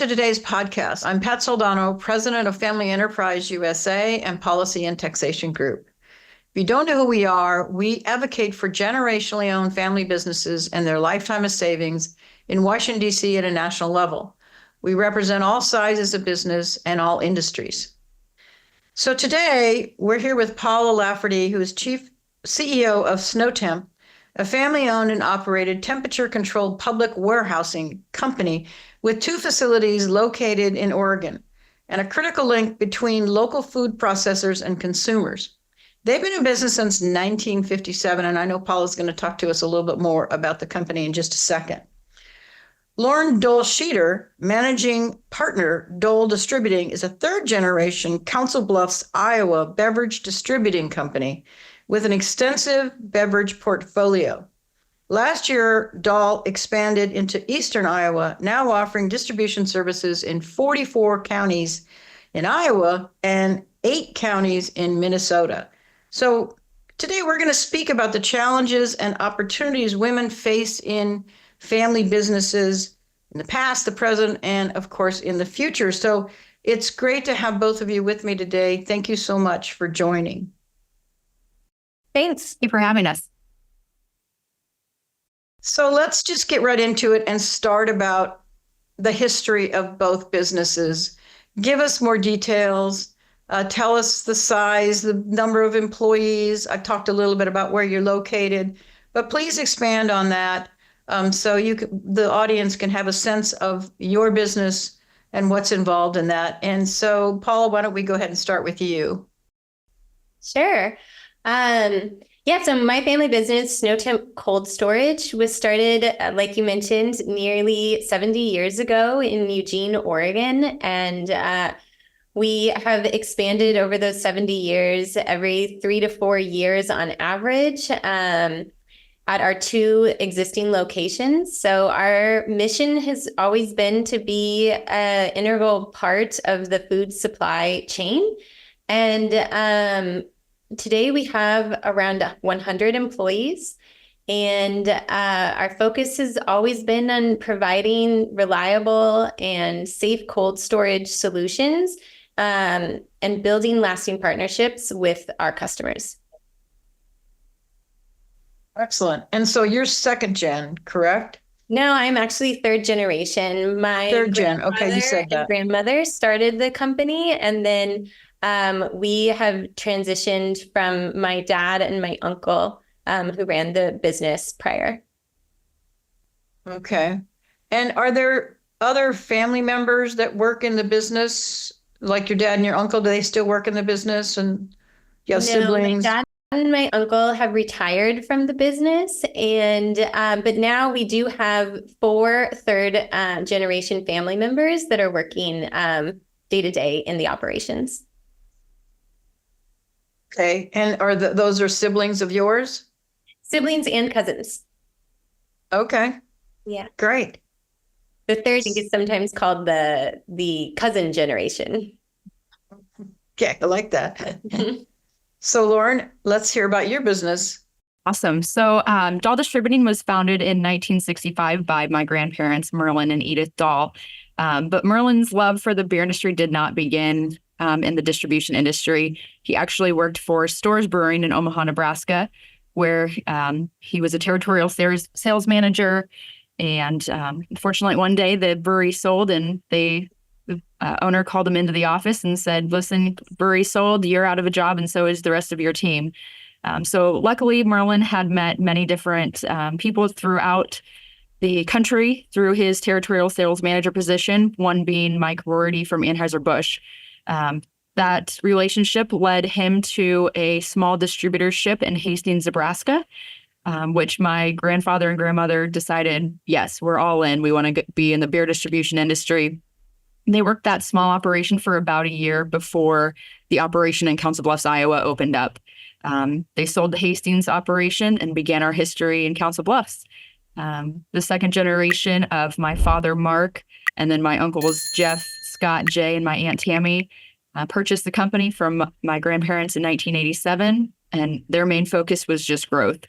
to today's podcast. I'm Pat Soldano, President of Family Enterprise USA and Policy and Taxation Group. If you don't know who we are, we advocate for generationally owned family businesses and their lifetime of savings in Washington, D.C. at a national level. We represent all sizes of business and all industries. So today, we're here with Paula Lafferty, who is CEO of SnoTemp, a family-owned and operated temperature-controlled public warehousing company with 2 facilities located in Oregon and a critical link between local food processors and consumers. They've been in business since 1957, and I know Paula's going to talk to us a little bit more about the company in just a second. Lauren Doll-Sheeder, managing partner, Dole Distributing, is a 3rd-generation Council Bluffs, Iowa beverage distributing company with an extensive beverage portfolio. Last year, Doll expanded into Eastern Iowa, now offering distribution services in 44 counties in Iowa and 8 counties in Minnesota. So today we're going to speak about the challenges and opportunities women face in family businesses in the past, the present, and of course in the future. So it's great to have both of you with me today. Thank you so much for joining. Thanks. Thank you for having us. So let's just get right into it and start about the history of both businesses. Give us more details. Tell us the size, the number of employees. I talked a little bit about where you're located, but please expand on that so the audience can have a sense of your business and what's involved in that. And so, Paula, why don't we go ahead and start with you? Sure. So my family business, SnoTemp Cold Storage, was started, like you mentioned, nearly 70 years ago in Eugene, Oregon. And we have expanded over those 70 years, every 3 to 4 years on average, at our 2 existing locations. So our mission has always been to be an integral part of the food supply chain. And today we have around 100 employees, and our focus has always been on providing reliable and safe cold storage solutions and building lasting partnerships with our customers. Excellent. And so you're 2nd gen, correct? No, I'm actually 3rd generation. My 3rd gen. Okay, you said that. Grandmother started the company, and then we have transitioned from my dad and my uncle who ran the business prior. Okay. And are there other family members that work in the business, like your dad and your uncle? Do they still work in the business? And you have siblings? My dad and my uncle have retired from the business, and but now we do have 4 3rd generation family members that are working day to day in the operations. Okay. And those are siblings of yours? Siblings and cousins. Okay. Yeah. Great. The 3rd is sometimes called the cousin generation. Okay, I like that. So Lauren, let's hear about your business. Awesome. So Doll Distributing was founded in 1965 by my grandparents, Merlin and Edith Doll. But Merlin's love for the beer industry did not begin in the distribution industry. He actually worked for Storrs Brewing in Omaha, Nebraska, where he was a territorial sales manager. And unfortunately, one day the brewery sold, and the owner called him into the office and said, "Listen, brewery sold, you're out of a job, and so is the rest of your team." So luckily, Merlin had met many different people throughout the country through his territorial sales manager position, one being Mike Rorty from Anheuser-Busch. That relationship led him to a small distributorship in Hastings, Nebraska, which my grandfather and grandmother decided, yes, we're all in. We want to be in the beer distribution industry. They worked that small operation for about a year before the operation in Council Bluffs, Iowa opened up. They sold the Hastings operation and began our history in Council Bluffs. The 2nd generation of my father, Mark, and then my uncles, Jeff, Scott, Jay, and my Aunt Tammy purchased the company from my grandparents in 1987, and their main focus was just growth.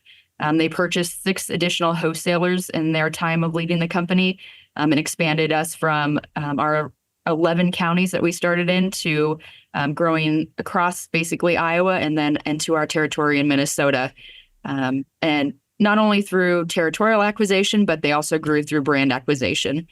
They purchased 6 additional wholesalers in their time of leading the company, and expanded us from our 11 counties that we started in to growing across basically Iowa and then into our territory in Minnesota. And not only through territorial acquisition, but they also grew through brand acquisition.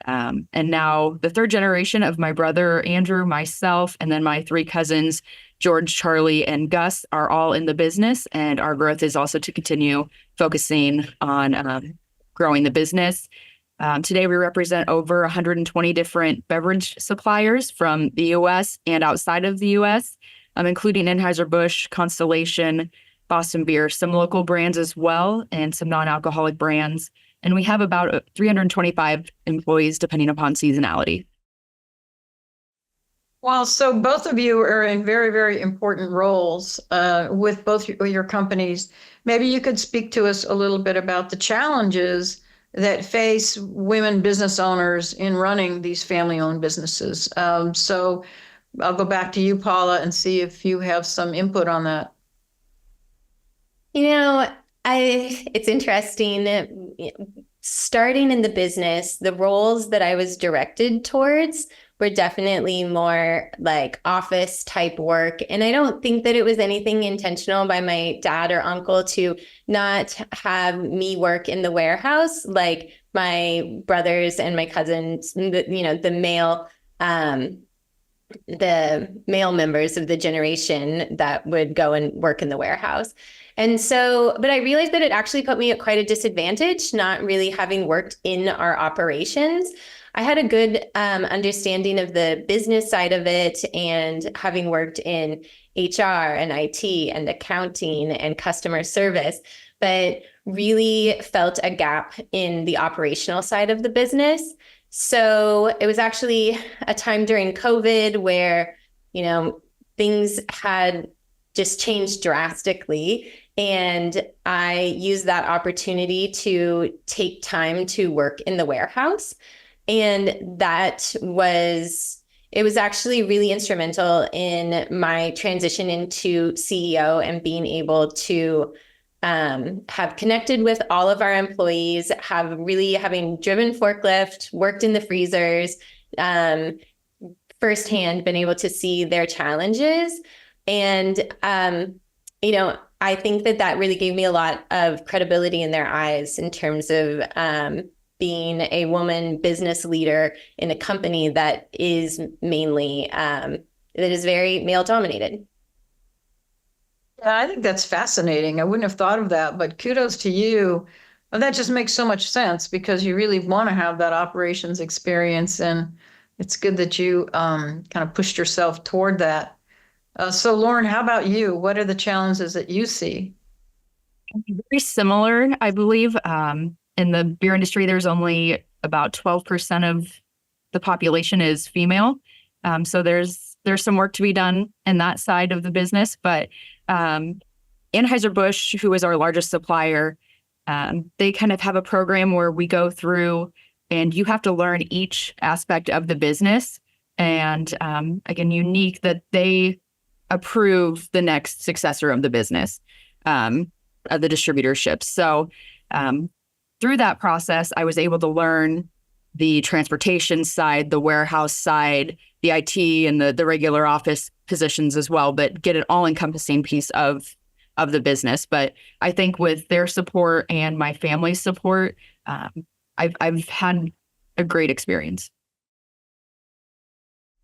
And now the third generation of my brother, Andrew, myself, and then my three cousins, George, Charlie, and Gus, are all in the business. And our growth is also to continue focusing on growing the business. Today, we represent over 120 different beverage suppliers from the U.S. and outside of the U.S., including Anheuser-Busch, Constellation, Boston Beer, some local brands as well, and some non-alcoholic brands. And we have about 325 employees, depending upon seasonality. Well, so both of you are in very, very important roles with both your companies. Maybe you could speak to us a little bit about the challenges that face women business owners in running these family-owned businesses. So I'll go back to you, Paula, and see if you have some input on that. It's interesting. Starting in the business, the roles that I was directed towards were definitely more like office type work. And I don't think that it was anything intentional by my dad or uncle to not have me work in the warehouse, like my brothers and my cousins, the male members of the generation that would go and work in the warehouse. And so, but I realized that it actually put me at quite a disadvantage, not really having worked in our operations. I had a good understanding of the business side of it, and having worked in HR and IT and accounting and customer service, but really felt a gap in the operational side of the business. So it was actually a time during COVID where, things had just changed drastically. And I used that opportunity to take time to work in the warehouse. And it was actually really instrumental in my transition into CEO and being able to have connected with all of our employees, having driven forklift, worked in the freezers, firsthand been able to see their challenges. And, I think that really gave me a lot of credibility in their eyes in terms of being a woman business leader in a company that is mainly, that is very male dominated. Yeah, I think that's fascinating. I wouldn't have thought of that, but kudos to you. Well, that just makes so much sense because you really want to have that operations experience, and it's good that you kind of pushed yourself toward that. So Lauren, how about you? What are the challenges that you see? Very similar, I believe. In the beer industry, there's only about 12% of the population is female. So there's some work to be done in that side of the business. But Anheuser-Busch, who is our largest supplier, they kind of have a program where we go through and you have to learn each aspect of the business. And again, unique that they approve the next successor of the business, of the distributorship. So through that process, I was able to learn the transportation side, the warehouse side, the IT and the regular office positions as well, but get an all-encompassing piece of the business. But I think with their support and my family's support, I've had a great experience.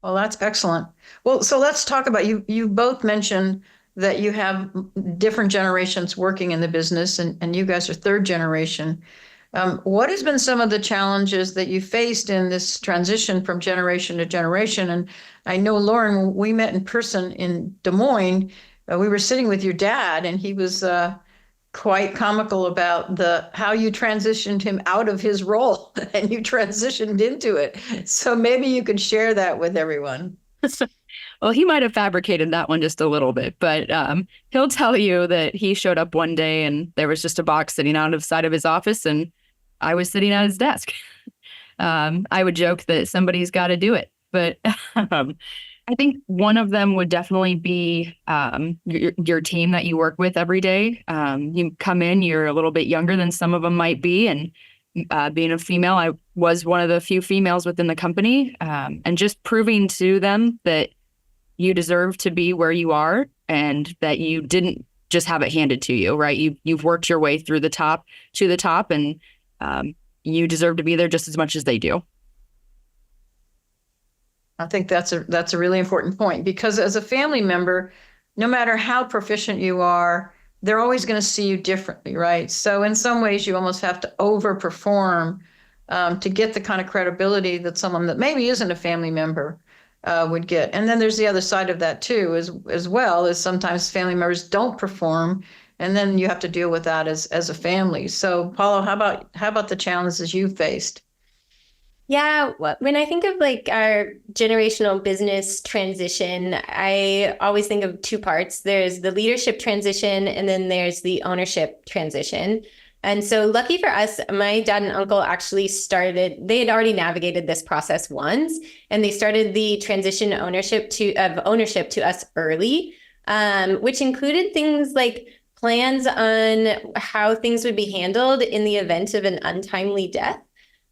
Well, that's excellent. Well, so let's talk about you both mentioned that you have different generations working in the business, and you guys are third generation. What has been some of the challenges that you faced in this transition from generation to generation? And I know, Lauren, when we met in person in Des Moines, we were sitting with your dad, and he was quite comical about how you transitioned him out of his role and you transitioned into it. So maybe you could share that with everyone. Well, he might have fabricated that one just a little bit, but he'll tell you that he showed up one day and there was just a box sitting out of the side of his office and I was sitting at his desk. I would joke that somebody's got to do it, but I think one of them would definitely be your team that you work with every day. You come in, you're a little bit younger than some of them might be, and being a female, I was one of the few females within the company, and just proving to them that you deserve to be where you are and that you didn't just have it handed to you, right? You've worked your way through the top to the top, and you deserve to be there just as much as they do. I think that's a really important point, because as a family member, no matter how proficient you are, they're always going to see you differently, right? So in some ways, you almost have to overperform to get the kind of credibility that someone that maybe isn't a family member would get. And then there's the other side of that too, as well, as sometimes family members don't perform, and then you have to deal with that as a family. So Paula, how about the challenges you faced? Yeah, when I think of like our generational business transition, I always think of two parts. There's the leadership transition, and then there's the ownership transition. And so lucky for us, my dad and uncle actually they had already navigated this process once, and they started the transition ownership to us early, which included things like plans on how things would be handled in the event of an untimely death.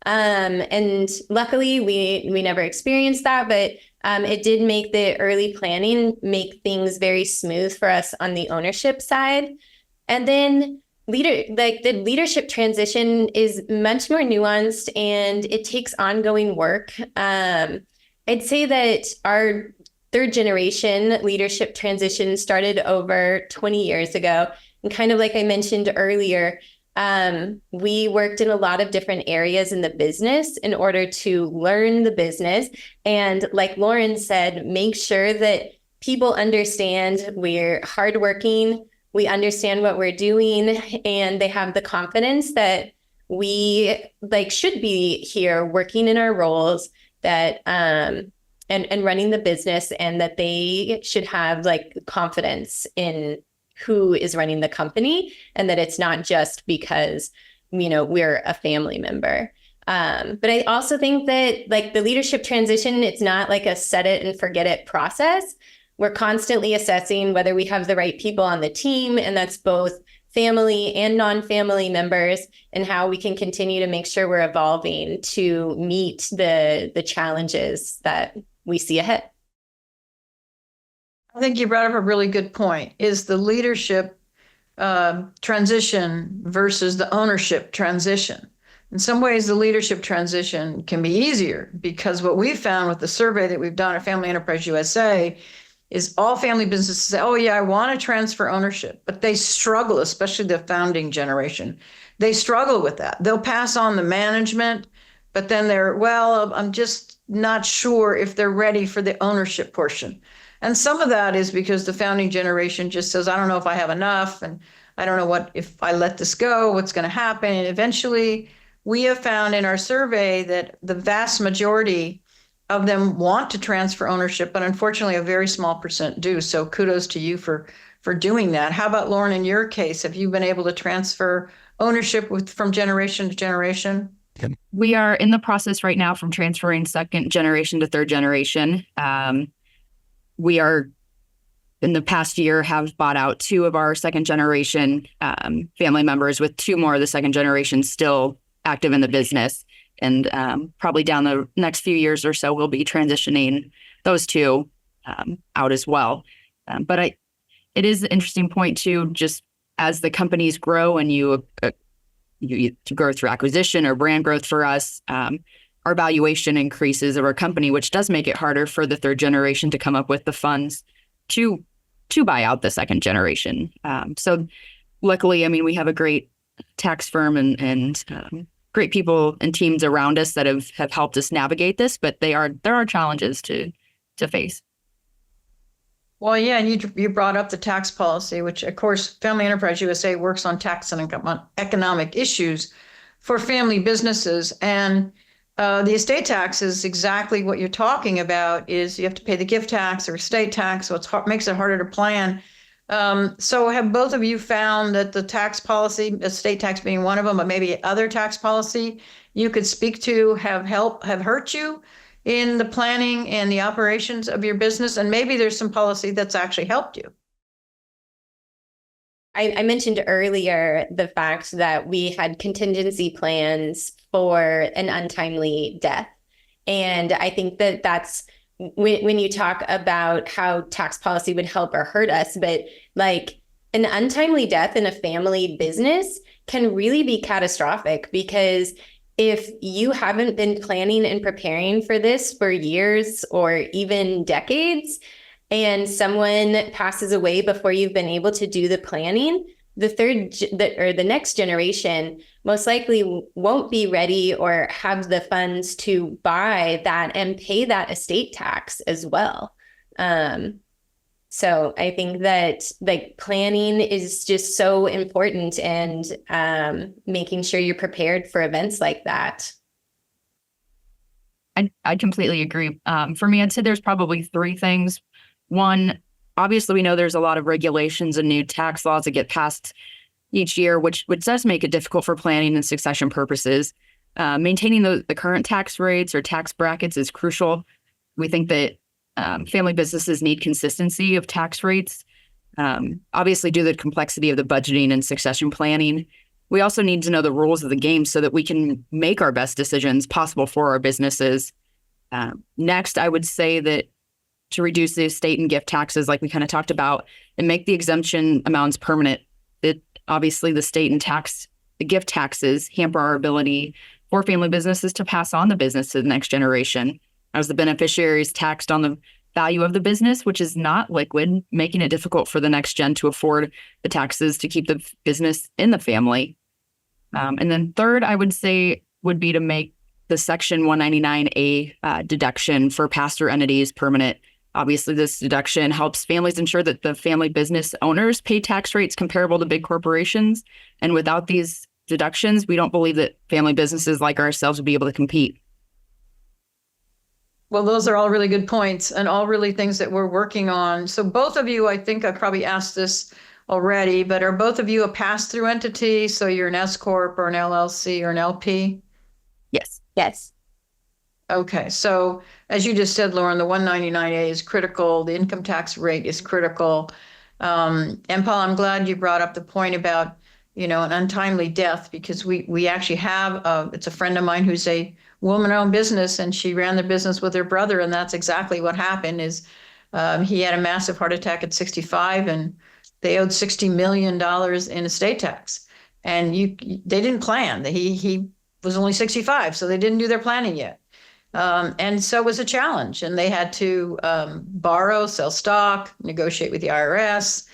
And luckily we never experienced that, but it did make the early planning make things very smooth for us on the ownership side. And then the leadership transition is much more nuanced, and it takes ongoing work. I'd say that our third generation leadership transition started over 20 years ago. And kind of like I mentioned earlier, we worked in a lot of different areas in the business in order to learn the business. And like Lauren said, make sure that people understand we're hardworking, we understand what we're doing, and they have the confidence that we should be here working in our roles, that and running the business, and that they should have confidence in who is running the company, and that it's not just because, we're a family member. But I also think that the leadership transition, it's not like a set it and forget it process. We're constantly assessing whether we have the right people on the team, and that's both family and non-family members, and how we can continue to make sure we're evolving to meet the challenges that we see ahead. I think you brought up a really good point, is the leadership transition versus the ownership transition. In some ways, the leadership transition can be easier, because what we've found with the survey that we've done at Family Enterprise USA is all family businesses say, oh yeah, I want to transfer ownership, but they struggle, especially the founding generation. They struggle with that. They'll pass on the management, but then I'm just not sure if they're ready for the ownership portion. And some of that is because the founding generation just says, I don't know if I have enough, and I don't know if I let this go, what's going to happen. And eventually we have found in our survey that the vast majority of them want to transfer ownership, but unfortunately a very small percent do. So kudos to you for doing that. How about Lauren, in your case, have you been able to transfer ownership from generation to generation? We are in the process right now from transferring second generation to third generation. We are, in the past year, have bought out 2 of our second generation family members, with 2 more of the second generation still active in the business. And probably down the next few years or so, we'll be transitioning those 2 out as well. But it is an interesting point too, just as the companies grow and you grow through acquisition or brand growth for us, our valuation increases of our company, which does make it harder for the third generation to come up with the funds to buy out the second generation. So luckily, we have a great tax firm and great people and teams around us that have helped us navigate this, but there are challenges to face. Well, yeah, and you brought up the tax policy, which of course Family Enterprise USA works on tax and economic issues for family businesses. And the estate tax is exactly what you're talking about, is you have to pay the gift tax or estate tax, so it makes it harder to plan. So have both of you found that the tax policy, estate tax being one of them, but maybe other tax policy you could speak to, have hurt you in the planning and the operations of your business? And maybe there's some policy that's actually helped you. I mentioned earlier the fact that we had contingency plans for an untimely death. And I think that that's when you talk about how tax policy would help or hurt us, but like an untimely death in a family business can really be catastrophic, because if you haven't been planning and preparing for this for years or even decades, and someone passes away before you've been able to do the planning, the next generation most likely won't be ready or have the funds to buy that and pay that estate tax as well. So I think that like planning is just so important, and making sure you're prepared for events like that. I completely agree. For me, I'd say there's probably three things. One, obviously, we know there's a lot of regulations and new tax laws that get passed each year, which does make it difficult for planning and succession purposes. Maintaining the current tax rates or tax brackets is crucial. We think that family businesses need consistency of tax rates, obviously due to the complexity of the budgeting and succession planning. We also need to know the rules of the game so that we can make our best decisions possible for our businesses. Next, I would say that to reduce the estate and gift taxes, like we kind of talked about, and make the exemption amounts permanent. That obviously the gift taxes hamper our ability for family businesses to pass on the business to the next generation, as the beneficiary is taxed on the value of the business, which is not liquid, making it difficult for the next gen to afford the taxes to keep the business in the family. And then third, I would say would be to make the Section 199A deduction for pastor entities permanent. Obviously, this deduction helps families ensure that the family business owners pay tax rates comparable to big corporations. And without these deductions, we don't believe that family businesses like ourselves would be able to compete. Well, those are all really good points and all really things that we're working on. So both of you, I think I probably asked this already, but are both of you a pass-through entity? So you're an S Corp or an LLC or an LP? Yes. Yes. Okay, so as you just said, Lauren, the 199A is critical. The income tax rate is critical. And Paul, I'm glad you brought up the point about, an untimely death, because we actually have, it's a friend of mine who's a woman-owned business, and she ran the business with her brother, and that's exactly what happened. Is he had a massive heart attack at 65, and they owed $60 million in estate tax, and they didn't plan. He was only 65, so they didn't do their planning yet. And so it was a challenge, and they had to borrow, sell stock, negotiate with the IRS.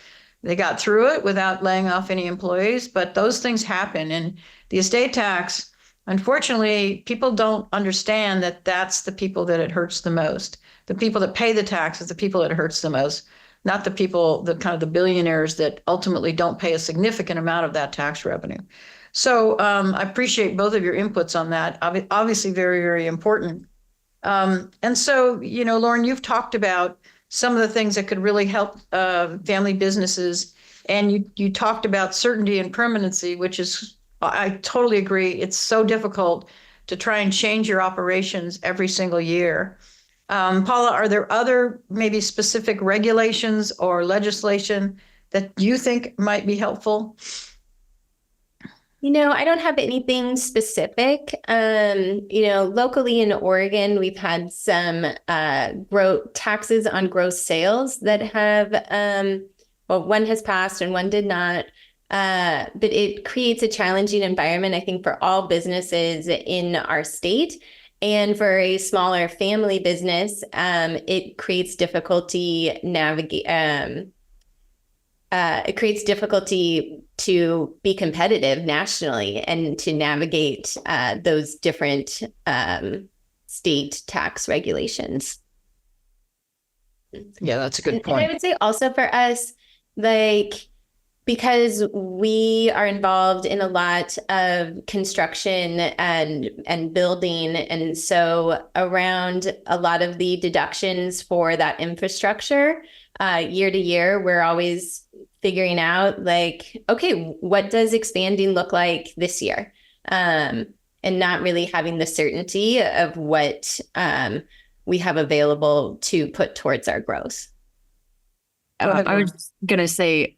They got through it without laying off any employees, but those things happen. And the estate tax, unfortunately, people don't understand that that's the people that it hurts the most. The people that pay the tax is the people that it hurts the most, not the people, the kind of the billionaires that ultimately don't pay a significant amount of that tax revenue. So I appreciate both of your inputs on that. Obviously, very, very important. And so, Lauren, you've talked about some of the things that could really help family businesses. And you talked about certainty and permanency, which is, I totally agree. It's so difficult to try and change your operations every single year. Paula, are there other maybe specific regulations or legislation that you think might be helpful? I don't have anything specific. Locally in Oregon, we've had some taxes on gross sales that have, one has passed and one did not. But it creates a challenging environment, I think, for all businesses in our state. And for a smaller family business, it creates difficulty it creates difficulty to be competitive nationally and to navigate those different state tax regulations. Yeah, that's a good And point. I would say also for us, because we are involved in a lot of construction and building, and so around a lot of the deductions for that infrastructure, year to year, we're always figuring out okay, what does expanding look like this year? And not really having the certainty of what we have available to put towards our growth. I was going to say,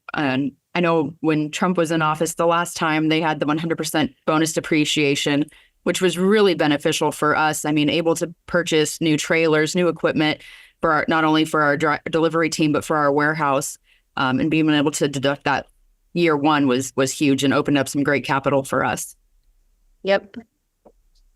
I know when Trump was in office the last time, they had the 100% bonus depreciation, which was really beneficial for us. I mean, able to purchase new trailers, new equipment for not only for our delivery team, but for our warehouse. And being able to deduct that year one was huge and opened up some great capital for us. Yep.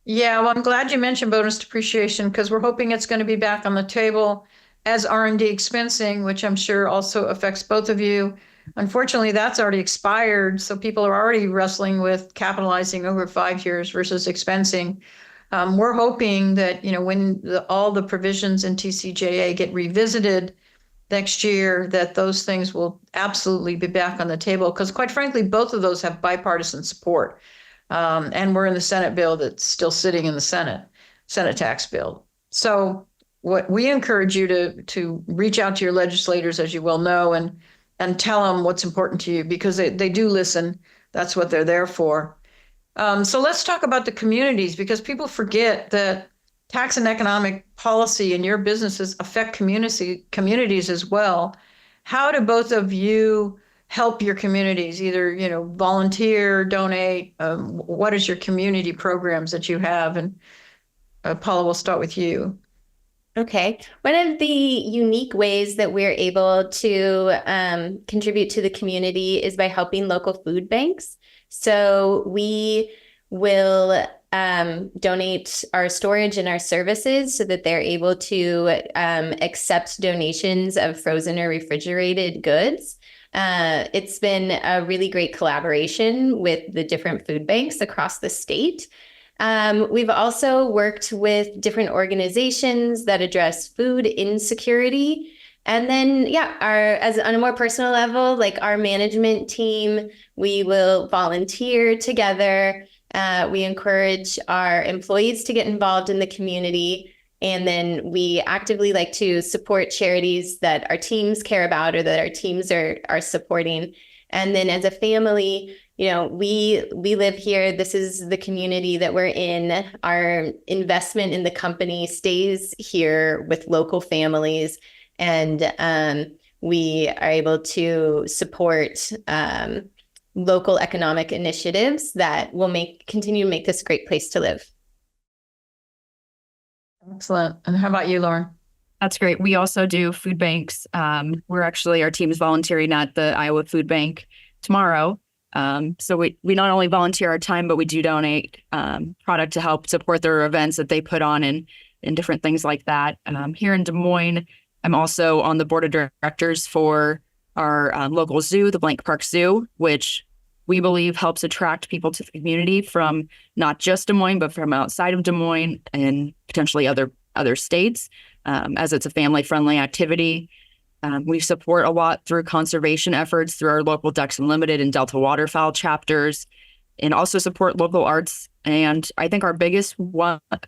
Yeah, well, I'm glad you mentioned bonus depreciation because we're hoping it's going to be back on the table as R&D expensing, which I'm sure also affects both of you. Unfortunately, that's already expired, so people are already wrestling with capitalizing over 5 years versus expensing. We're hoping that, when all the provisions in TCJA get revisited next year, that those things will absolutely be back on the table because, quite frankly, both of those have bipartisan support. And we're in the Senate bill that's still sitting in the Senate tax bill. So what we encourage you to reach out to your legislators, as you well know, and tell them what's important to you because they do listen. That's what they're there for. So let's talk about the communities because people forget that tax and economic policy in your businesses affect communities as well. How do both of you help your communities, either, volunteer, donate? What is your community programs that you have? And Paula, we'll start with you. Okay. One of the unique ways that we're able to contribute to the community is by helping local food banks. So we will donate our storage and our services so that they're able to accept donations of frozen or refrigerated goods. It's been a really great collaboration with the different food banks across the state. We've also worked with different organizations that address food insecurity. And then, on a more personal level, like our management team, we will volunteer together. We encourage our employees to get involved in the community. And then we actively like to support charities that our teams care about or that our teams are supporting. And then as a family, we live here. This is the community that we're in. Our investment in the company stays here with local families. And we are able to support local economic initiatives that will continue to make this a great place to live. Excellent. And how about you, Lauren? That's great. We also do food banks. Our team is volunteering at the Iowa Food Bank tomorrow. So we not only volunteer our time, but we do donate product to help support their events that they put on and different things like that. Here in Des Moines, I'm also on the board of directors for our local zoo, the Blank Park Zoo, which we believe helps attract people to the community from not just Des Moines, but from outside of Des Moines and potentially other states, as it's a family-friendly activity. We support a lot through conservation efforts through our local Ducks Unlimited and Delta Waterfowl chapters, and also support local arts. And I think our biggest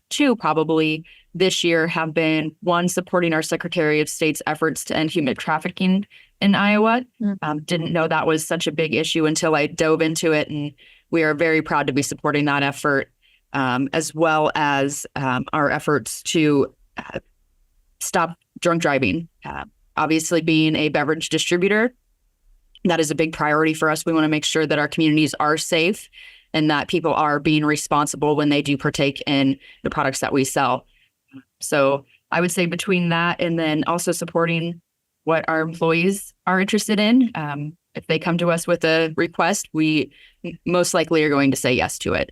two probably this year have been one, supporting our Secretary of State's efforts to end human trafficking in Iowa. Didn't know that was such a big issue until I dove into it. And we are very proud to be supporting that effort, as well as our efforts to stop drunk driving. Obviously, being a beverage distributor, that is a big priority for us. We want to make sure that our communities are safe and that people are being responsible when they do partake in the products that we sell. So I would say between that and then also supporting what our employees are interested in. If they come to us with a request, we most likely are going to say yes to it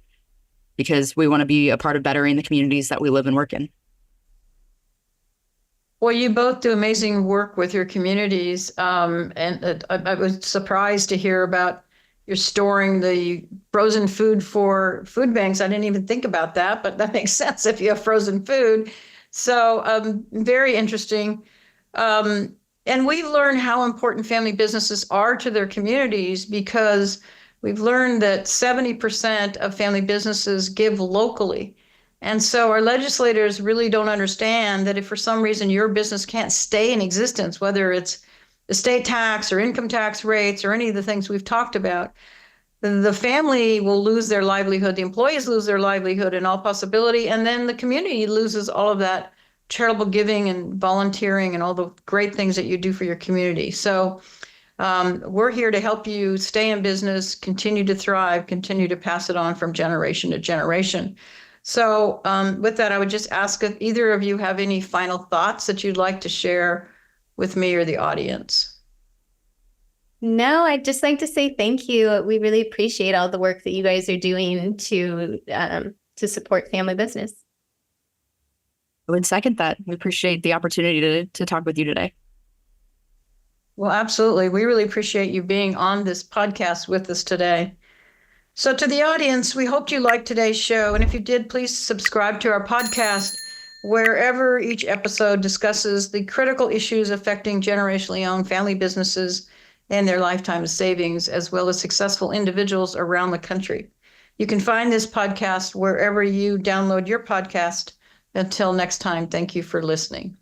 because we want to be a part of bettering the communities that we live and work in. Well, you both do amazing work with your communities. And I was surprised to hear about you're storing the frozen food for food banks. I didn't even think about that, but that makes sense if you have frozen food. So very interesting. And we learn how important family businesses are to their communities because we've learned that 70% of family businesses give locally. And so our legislators really don't understand that if for some reason your business can't stay in existence, whether it's estate tax or income tax rates or any of the things we've talked about, the family will lose their livelihood, the employees lose their livelihood in all possibility, and then the community loses all of that charitable giving and volunteering and all the great things that you do for your community. So We're here to help you stay in business, continue to thrive, continue to pass it on from generation to generation. So with that, I would just ask if either of you have any final thoughts that you'd like to share with me or the audience. No, I'd just like to say thank you. We really appreciate all the work that you guys are doing to support family business. I would second that. We appreciate the opportunity to talk with you today. Well, absolutely. We really appreciate you being on this podcast with us today. So to the audience, we hope you liked today's show. And if you did, please subscribe to our podcast wherever each episode discusses the critical issues affecting generationally owned family businesses and their lifetime savings, as well as successful individuals around the country. You can find this podcast wherever you download your podcast. Until next time, thank you for listening.